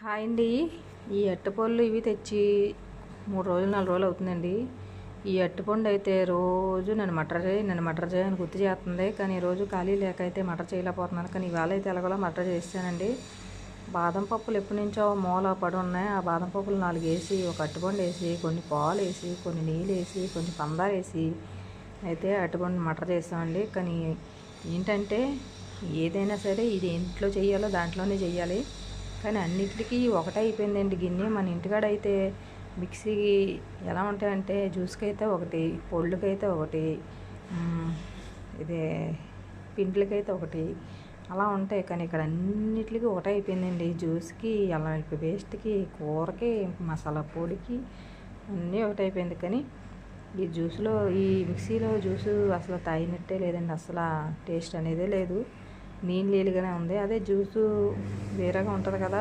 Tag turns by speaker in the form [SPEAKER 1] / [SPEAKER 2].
[SPEAKER 1] Hi అండి. ఈ అరటిపళ్ళు ఇవి తెచ్చి 3 రోజులు 4 రోజులు అవుతుందండి. ఈ అరటిపండు అయితే రోజు నన్ను మటర్ చేయి అని గుర్తు చేస్తుంది. కానీ రోజు ఖాళీ లేక అయితే మటర్ చేయలేకపోతున్నాను. కానీ ఇవాళ అయితే ఎలాగోలా మటర్ చేస్తానండి. బాదం పప్పులు ఎప్పటి నుంచో మూల పడి ఉన్నాయి. ఆ బాదం పప్పులు 4 వేసి, ఒక అరటిపండు వేసి, కొన్ని పాలు వేసి, కొన్ని నీళ్ళు వేసి, కొంచెం పందార వేసి అయితే అరటిపండు మటర్ చేస్తామండి. కానీ ఏంటంటే ఏదైనా సరే ఇది ఇంట్లో చేయాలో దాంట్లోనే చేయాలి. కానీ అన్నిటికీ ఒకటే అయిపోయిందండి గిన్నె. మన ఇంటికాడ అయితే మిక్సీ ఎలా ఉంటాయంటే జ్యూస్కి అయితే ఒకటి, పొళ్ళకైతే ఒకటి, ఇదే పిండిలకైతే ఒకటి అలా ఉంటాయి. కానీ ఇక్కడ అన్నిటికీ ఒకటే అయిపోయిందండి. జ్యూస్కి, అల్లం వెల్లుల్లి పేస్ట్కి, కూరకి, మసాలా పొడికి అన్నీ ఒకటే అయిపోయింది. కానీ ఈ జ్యూస్లో, ఈ మిక్సీలో జ్యూసు అసలు తాగినట్టే లేదండి. అసలు టేస్ట్ అనేదే లేదు. నీళ్ళుగానే ఉంది. అదే జ్యూసు వేరేగా ఉంటుంది కదా.